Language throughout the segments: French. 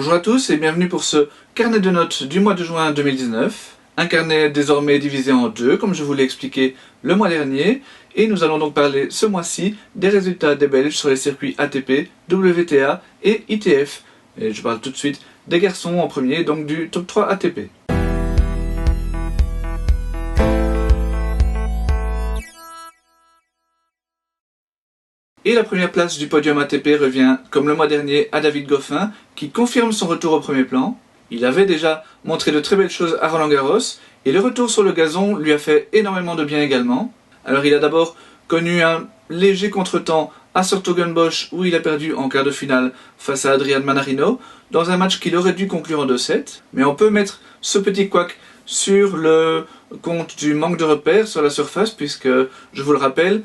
Bonjour à tous et bienvenue pour ce carnet de notes du mois de juin 2019. Un carnet désormais divisé en deux, comme je vous l'ai expliqué le mois dernier. Et nous allons donc parler ce mois-ci des résultats des Belges sur les circuits ATP, WTA et ITF. Et je parle tout de suite des garçons en premier, donc du top 3 ATP. Et la première place du podium ATP revient, comme le mois dernier, à David Goffin, qui confirme son retour au premier plan. Il avait déjà montré de très belles choses à Roland-Garros, et le retour sur le gazon lui a fait énormément de bien également. Alors il a d'abord connu un léger contretemps à Sortogenbosch, où il a perdu en quart de finale face à Adrian Manarino, dans un match qu'il aurait dû conclure en 2-7. Mais on peut mettre ce petit couac sur le compte du manque de repères sur la surface, puisque, je vous le rappelle,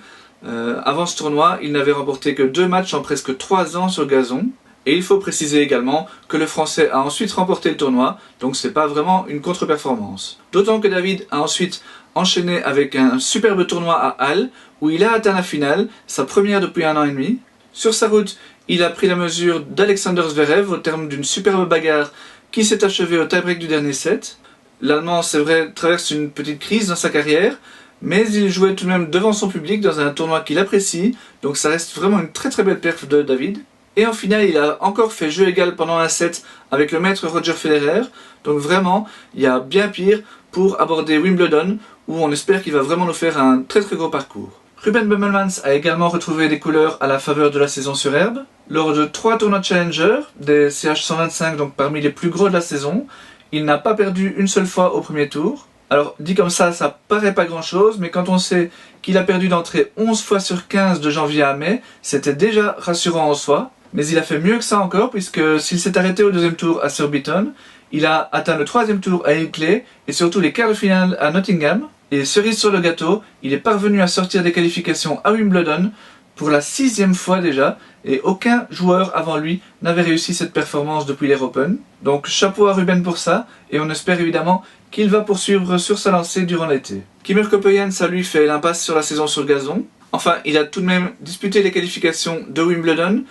avant ce tournoi, il n'avait remporté que 2 matchs en presque 3 ans sur gazon. Et il faut préciser également que le Français a ensuite remporté le tournoi, donc c'est pas vraiment une contre-performance. D'autant que David a ensuite enchaîné avec un superbe tournoi à Halle, où il a atteint la finale, sa première depuis 1 an et demi. Sur sa route, il a pris la mesure d'Alexander Zverev au terme d'une superbe bagarre qui s'est achevée au tie-break du dernier set. L'Allemand, c'est vrai, traverse une petite crise dans sa carrière, mais il jouait tout de même devant son public dans un tournoi qu'il apprécie, donc ça reste vraiment une très belle perf de David. Et en finale, il a encore fait jeu égal pendant un set avec le maître Roger Federer, donc vraiment, il y a bien pire pour aborder Wimbledon, où on espère qu'il va vraiment nous faire un très gros parcours. Ruben Bummelmans a également retrouvé des couleurs à la faveur de la saison sur herbe, lors de 3 tournois Challenger, des CH125, donc parmi les plus gros de la saison. Il n'a pas perdu une seule fois au premier tour. Alors, dit comme ça paraît pas grand chose, mais quand on sait qu'il a perdu d'entrée 11 fois sur 15 de janvier à mai, c'était déjà rassurant en soi. Mais il a fait mieux que ça encore, puisque s'il s'est arrêté au deuxième tour à Surbiton, il a atteint le 3e tour à Ilkley, et surtout les quarts de finale à Nottingham. Et cerise sur le gâteau, il est parvenu à sortir des qualifications à Wimbledon, pour la 6e fois déjà, et aucun joueur avant lui n'avait réussi cette performance depuis l'Air Open. Donc chapeau à Ruben pour ça, et on espère évidemment qu'il va poursuivre sur sa lancée durant l'été. Kimur Coppejans a lui fait l'impasse sur la saison sur gazon. Enfin, il a tout de même disputé les qualifications de Wimbledon,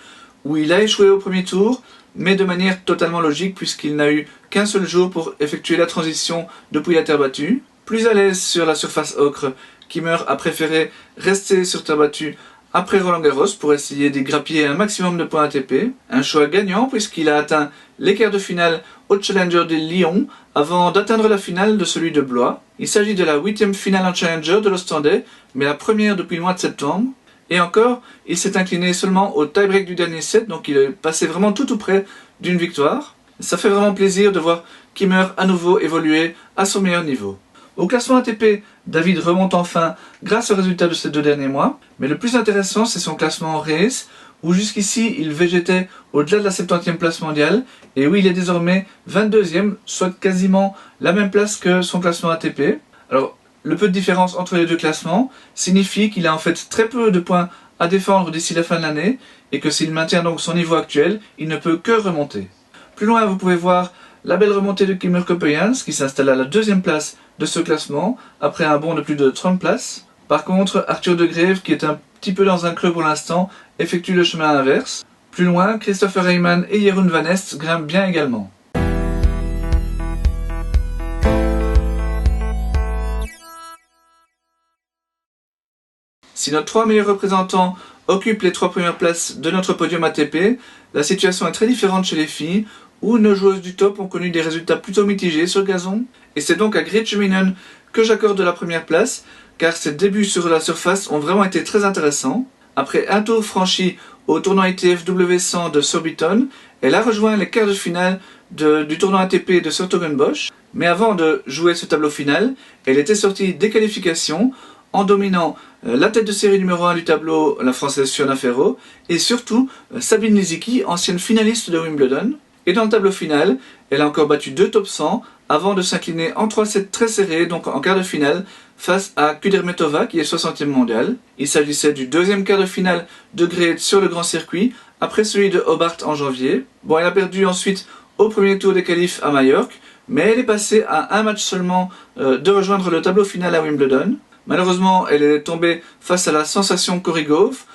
où il a échoué au premier tour, mais de manière totalement logique puisqu'il n'a eu qu'un seul jour pour effectuer la transition depuis la terre battue. Plus à l'aise sur la surface ocre, Kimur a préféré rester sur terre battue après Roland-Garros pour essayer d'y grappiller un maximum de points ATP. Un choix gagnant puisqu'il a atteint les quarts de finale au Challenger de Lyon avant d'atteindre la finale de celui de Blois. Il s'agit de la 8e finale en Challenger de l'Ostendais, mais la première depuis le mois de septembre. Et encore, il s'est incliné seulement au tie-break du dernier set, donc il est passé vraiment tout près d'une victoire. Ça fait vraiment plaisir de voir Kimur à nouveau évoluer à son meilleur niveau. Au classement ATP, David remonte enfin grâce aux résultats de ces 2 derniers mois, mais le plus intéressant c'est son classement en race, où jusqu'ici il végétait au-delà de la 70e place mondiale, et où il est désormais 22e, soit quasiment la même place que son classement ATP. Alors, le peu de différence entre les deux classements signifie qu'il a en fait très peu de points à défendre d'ici la fin de l'année, et que s'il maintient donc son niveau actuel, il ne peut que remonter. Plus loin, vous pouvez voir la belle remontée de Kimur Coppejans, qui s'installe à la 2e place de ce classement, après un bond de plus de 30 places. Par contre, Arthur De Greve, qui est un petit peu dans un creux pour l'instant, effectue le chemin inverse. Plus loin, Christopher Heyman et Jeroen Van Est grimpent bien également. Si nos 3 meilleurs représentants occupent les 3 premières places de notre podium ATP, la situation est très différente chez les filles, où nos joueuses du top ont connu des résultats plutôt mitigés sur gazon. Et c'est donc à Grete Minen que j'accorde la première place, car ses débuts sur la surface ont vraiment été très intéressants. Après un tour franchi au tournoi ITF W100 de Surbiton, elle a rejoint les quarts de finale du tournoi ATP de Sortogenbosch. Mais avant de jouer ce tableau final, elle était sortie des qualifications en dominant la tête de série numéro 1 du tableau, la française Fiona Ferro, et surtout Sabine Lisicki, ancienne finaliste de Wimbledon. Et dans le tableau final, elle a encore battu 2 top 100 avant de s'incliner en 3-7 très serrés, donc en quart de finale, face à Kudermetova qui est 60e mondiale. Il s'agissait du 2e quart de finale de Grete sur le grand circuit, après celui de Hobart en janvier. Bon, elle a perdu ensuite au premier tour des qualifs à Majorque, mais elle est passée à un match seulement de rejoindre le tableau final à Wimbledon. Malheureusement, elle est tombée face à la sensation Corey Gauff,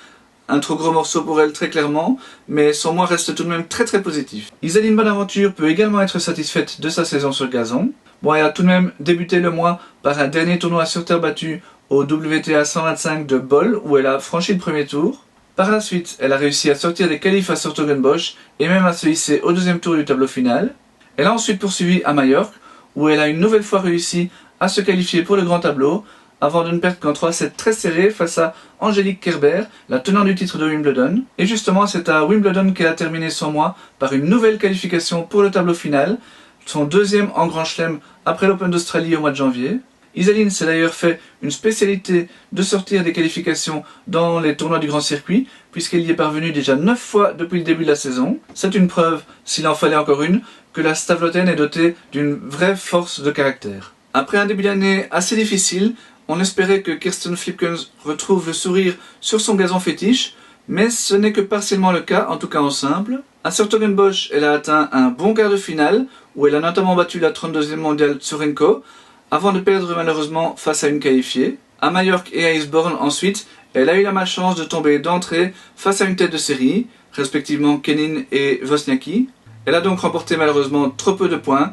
un trop gros morceau pour elle très clairement, mais son mois reste tout de même très positif. Isaline Bonaventure peut également être satisfaite de sa saison sur gazon. Bon, elle a tout de même débuté le mois par un dernier tournoi sur terre battue au WTA 125 de Bol, où elle a franchi le premier tour. Par la suite, elle a réussi à sortir des qualifs à Sortogenbosch et même à se hisser au deuxième tour du tableau final. Elle a ensuite poursuivi à Majorque, où elle a une nouvelle fois réussi à se qualifier pour le grand tableau, avant de ne perdre qu'en 3-7 très serrés face à Angélique Kerber, la tenante du titre de Wimbledon. Et justement, c'est à Wimbledon qu'elle a terminé son mois par une nouvelle qualification pour le tableau final, son deuxième en Grand Chelem après l'Open d'Australie au mois de janvier. Isaline s'est d'ailleurs fait une spécialité de sortir des qualifications dans les tournois du grand circuit, puisqu'elle y est parvenue déjà 9 fois depuis le début de la saison. C'est une preuve, s'il en fallait encore une, que la Stavlotaine est dotée d'une vraie force de caractère. Après un début d'année assez difficile, on espérait que Kirsten Flipkens retrouve le sourire sur son gazon fétiche, mais ce n'est que partiellement le cas, en tout cas en simple. À Sortogenbosch, elle a atteint un bon quart de finale, où elle a notamment battu la 32e mondiale Tsurenko, avant de perdre malheureusement face à une qualifiée. À Majorque et à Eastbourne ensuite, elle a eu la malchance de tomber d'entrée face à une tête de série, respectivement Kenin et Wozniacki. Elle a donc remporté malheureusement trop peu de points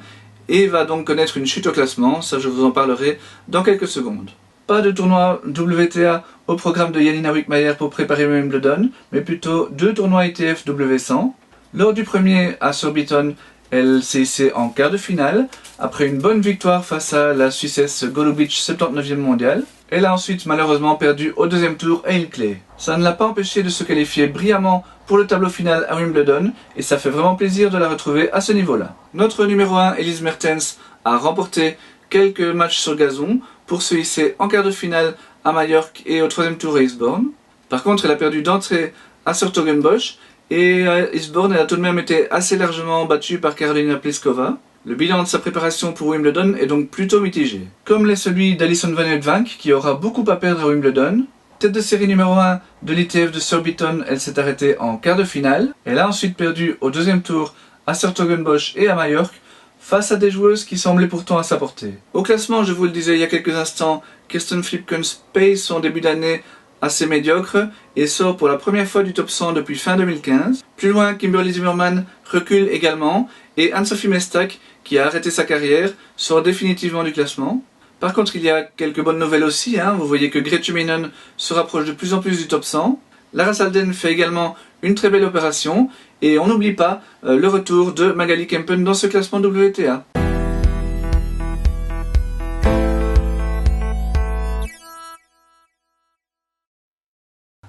et va donc connaître une chute au classement, ça je vous en parlerai dans quelques secondes. Pas de tournoi WTA au programme de Jelena Wickmayer pour préparer Wimbledon, mais plutôt 2 tournois ITF W100. Lors du premier à Surbiton, elle s'est hissée en quart de finale, après une bonne victoire face à la Suissesse Golubic 79e mondiale. Elle a ensuite malheureusement perdu au deuxième tour à Ilkley. Ça ne l'a pas empêché de se qualifier brillamment pour le tableau final à Wimbledon, et ça fait vraiment plaisir de la retrouver à ce niveau-là. Notre numéro 1, Elise Mertens, a remporté quelques matchs sur gazon pour se hisser en quart de finale à Majorque et au troisième tour à Eastbourne. Par contre, elle a perdu d'entrée à Sortogenbosch, et à Eastbourne, elle a tout de même été assez largement battue par Karolina Pliskova. Le bilan de sa préparation pour Wimbledon est donc plutôt mitigé. Comme l'est celui d'Alison Van Uytvanck, qui aura beaucoup à perdre à Wimbledon. Tête de série numéro 1 de l'ITF de Surbiton, elle s'est arrêtée en quart de finale. Elle a ensuite perdu au deuxième tour à Sortogenbosch et à Majorque, face à des joueuses qui semblaient pourtant à sa portée. Au classement, je vous le disais il y a quelques instants, Kirsten Flipkens paye son début d'année assez médiocre et sort pour la première fois du top 100 depuis fin 2015. Plus loin, Kimberly Zimmerman recule également et Anne-Sophie Mestak, qui a arrêté sa carrière, sort définitivement du classement. Par contre, il y a quelques bonnes nouvelles aussi, vous voyez que Grete Minen se rapproche de plus en plus du top 100. Lara Salden fait également une très belle opération et on n'oublie pas le retour de Magali Kempen dans ce classement WTA.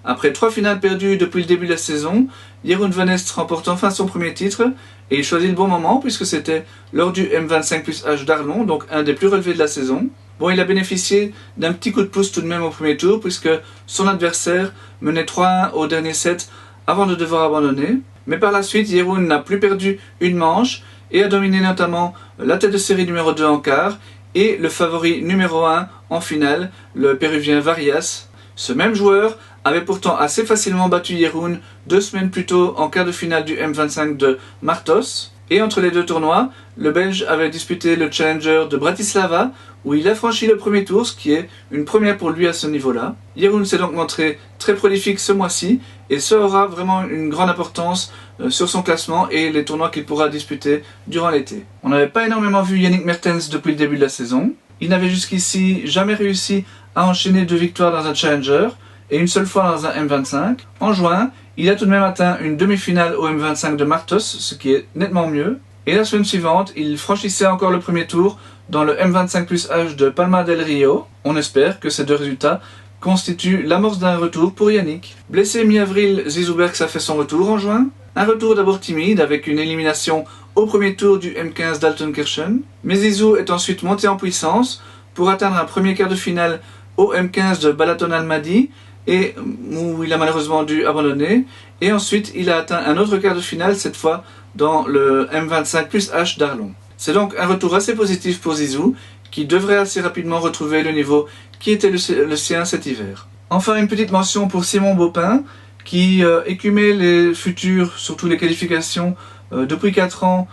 Après 3 finales perdues depuis le début de la saison, Jeroen Van Est remporte enfin son premier titre et il choisit le bon moment puisque c'était lors du M25+H d'Arlon, donc un des plus relevés de la saison. Bon, il a bénéficié d'un petit coup de pouce tout de même au premier tour puisque son adversaire menait 3-1 au dernier set avant de devoir abandonner. Mais par la suite, Jeroen n'a plus perdu une manche et a dominé notamment la tête de série numéro 2 en quart et le favori numéro 1 en finale, le péruvien Varias. Ce même joueur avait pourtant assez facilement battu Jeroen 2 semaines plus tôt en quart de finale du M25 de Martos. Et entre les deux tournois, le Belge avait disputé le Challenger de Bratislava où il a franchi le premier tour, ce qui est une première pour lui à ce niveau-là. Jeroen s'est donc montré très prolifique ce mois-ci et ça aura vraiment une grande importance sur son classement et les tournois qu'il pourra disputer durant l'été. On n'avait pas énormément vu Yannick Mertens depuis le début de la saison. Il n'avait jusqu'ici jamais réussi à enchaîner 2 victoires dans un Challenger et une seule fois dans un M25. En juin, il a tout de même atteint une demi-finale au M25 de Martos, ce qui est nettement mieux. Et la semaine suivante, il franchissait encore le premier tour dans le M25+H de Palma del Rio. On espère que ces 2 résultats constituent l'amorce d'un retour pour Yannick. Blessé mi-avril, Zizou Bergs a fait son retour en juin. Un retour d'abord timide avec une élimination au premier tour du M15 d'Altenkirchen. Mais Zizou est ensuite monté en puissance pour atteindre un premier quart de finale au M15 de Balaton Almadi et où il a malheureusement dû abandonner. Et ensuite, il a atteint un autre quart de finale, cette fois dans le M25+H d'Arlon. C'est donc un retour assez positif pour Zizou, qui devrait assez rapidement retrouver le niveau qui était le sien cet hiver. Enfin, une petite mention pour Simon Beaupin, qui écumait les futurs, surtout les qualifications, depuis 4 ans,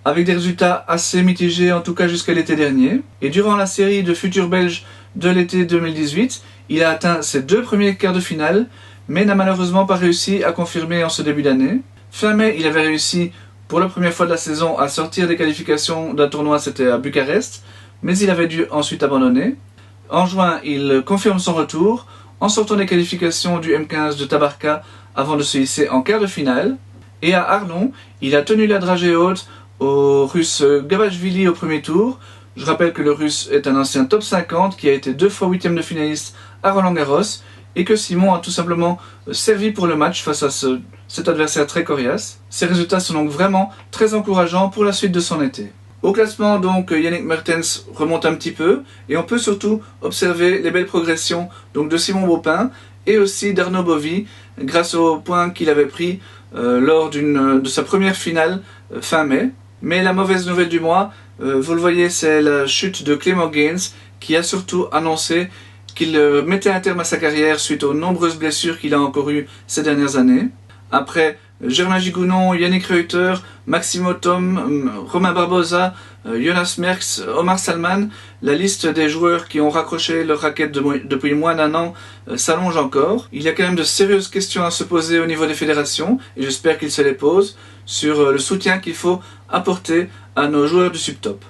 avec des résultats assez mitigés, en tout cas jusqu'à l'été dernier. Et durant la série de futurs belges de l'été 2018, il a atteint ses 2 premiers quarts de finale, mais n'a malheureusement pas réussi à confirmer en ce début d'année. Fin mai, il avait réussi pour la première fois de la saison à sortir des qualifications d'un tournoi, c'était à Bucarest, mais il avait dû ensuite abandonner. En juin, il confirme son retour en sortant des qualifications du M15 de Tabarka avant de se hisser en quart de finale. Et à Arlon, il a tenu la dragée haute au Russe Gavashvili au premier tour. Je rappelle que le Russe est un ancien top 50 qui a été 2 fois 8e de finaliste à Roland-Garros et que Simon a tout simplement servi pour le match face à cet adversaire très coriace. Ces résultats sont donc vraiment très encourageants pour la suite de son été. Au classement, donc, Yannick Mertens remonte un petit peu et on peut surtout observer les belles progressions donc, de Simon Beaupin et aussi d'Arnaud Bovy grâce aux points qu'il avait pris lors de sa première finale fin mai. Mais la mauvaise nouvelle du mois, vous le voyez, c'est la chute de Clément Gaines qui a surtout annoncé qu'il mettait un terme à sa carrière suite aux nombreuses blessures qu'il a encore eues ces dernières années. Après Germain Gigounon, Yannick Reuter, Maximo Thom, Romain Barbosa, Jonas Merckx, Omar Salman, la liste des joueurs qui ont raccroché leur raquette depuis moins d'un an s'allonge encore. Il y a quand même de sérieuses questions à se poser au niveau des fédérations, et j'espère qu'ils se les posent, sur le soutien qu'il faut apporter à nos joueurs du subtop.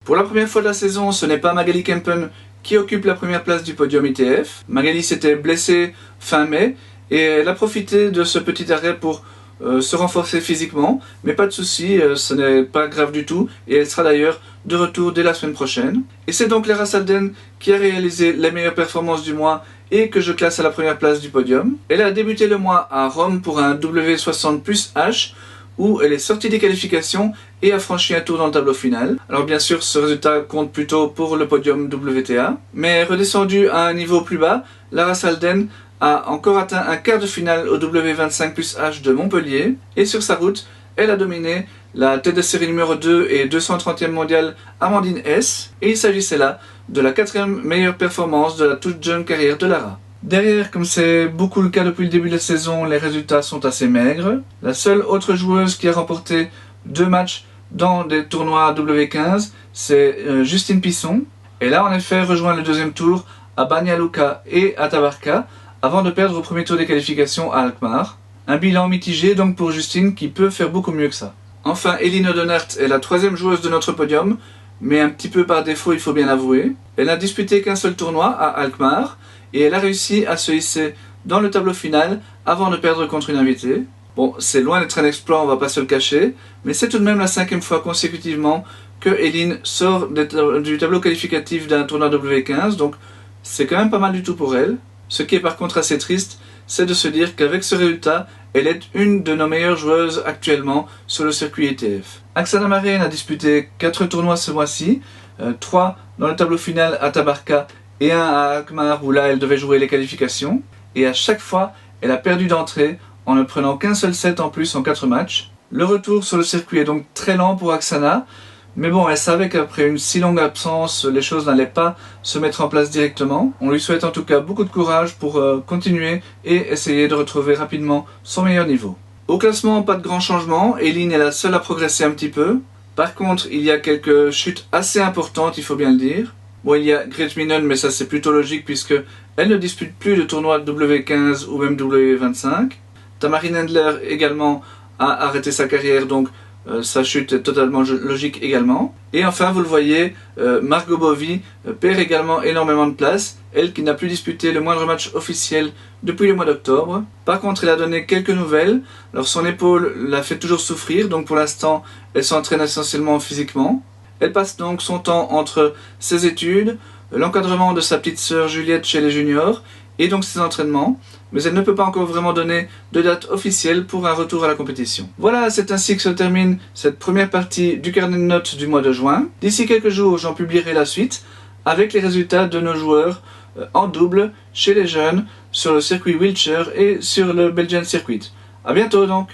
Pour la première fois de la saison, ce n'est pas Magali Kempen qui occupe la première place du podium ITF. Magali s'était blessée fin mai et elle a profité de ce petit arrêt pour se renforcer physiquement. Mais pas de souci, ce n'est pas grave du tout et elle sera d'ailleurs de retour dès la semaine prochaine. Et c'est donc Lara Salden qui a réalisé les meilleures performances du mois et que je classe à la première place du podium. Elle a débuté le mois à Rome pour un W60 plus H où elle est sortie des qualifications et a franchi un tour dans le tableau final. Alors bien sûr, ce résultat compte plutôt pour le podium WTA, mais redescendue à un niveau plus bas, Lara Salden a encore atteint un quart de finale au W25 plus H de Montpellier, et sur sa route, elle a dominé la tête de série numéro 2 et 230e mondiale Amandine Hess, et il s'agissait là de la 4e meilleure performance de la toute jeune carrière de Lara. Derrière, comme c'est beaucoup le cas depuis le début de la saison, les résultats sont assez maigres. La seule autre joueuse qui a remporté 2 matchs dans des tournois W15, c'est Justine Pisson. Elle a en effet rejoint le deuxième tour à Banja Luka et à Tabarka, avant de perdre au premier tour des qualifications à Alkmaar. Un bilan mitigé donc pour Justine qui peut faire beaucoup mieux que ça. Enfin, Eline O'Donnert est la 3e joueuse de notre podium, mais un petit peu par défaut il faut bien l'avouer. Elle n'a disputé qu'un seul tournoi à Alkmaar, et elle a réussi à se hisser dans le tableau final avant de perdre contre une invitée. Bon, c'est loin d'être un exploit, on va pas se le cacher, mais c'est tout de même la 5e fois consécutivement que Eline sort du tableau qualificatif d'un tournoi W15, donc c'est quand même pas mal du tout pour elle. Ce qui est par contre assez triste, c'est de se dire qu'avec ce résultat, elle est une de nos meilleures joueuses actuellement sur le circuit ITF. Aksana Marijn a disputé 4 tournois ce mois-ci, 3 dans le tableau final à Tabarka et un à Alkmaar où là elle devait jouer les qualifications, et à chaque fois elle a perdu d'entrée en ne prenant qu'un seul set en plus en 4 matchs. Le retour sur le circuit est donc très lent pour Aksana, mais bon, elle savait qu'après une si longue absence, les choses n'allaient pas se mettre en place directement. On lui souhaite en tout cas beaucoup de courage pour continuer et essayer de retrouver rapidement son meilleur niveau. Au classement, pas de grands changements, Eline est la seule à progresser un petit peu. Par contre, il y a quelques chutes assez importantes, il faut bien le dire. Bon, il y a Grete Minen, mais ça c'est plutôt logique puisque elle ne dispute plus de tournois W15 ou même W25. Tamarine Endler également a arrêté sa carrière, donc sa chute est totalement logique également. Et enfin, vous le voyez, Margot Bovy perd également énormément de place, elle qui n'a plus disputé le moindre match officiel depuis le mois d'octobre. Par contre, elle a donné quelques nouvelles. Alors son épaule la fait toujours souffrir, donc pour l'instant, elle s'entraîne essentiellement physiquement. Elle passe donc son temps entre ses études, l'encadrement de sa petite sœur Juliette chez les juniors, et donc ses entraînements, mais elle ne peut pas encore vraiment donner de date officielle pour un retour à la compétition. Voilà, c'est ainsi que se termine cette première partie du carnet de notes du mois de juin. D'ici quelques jours, j'en publierai la suite, avec les résultats de nos joueurs en double, chez les jeunes, sur le circuit wheelchair et sur le Belgian Circuit. A bientôt donc!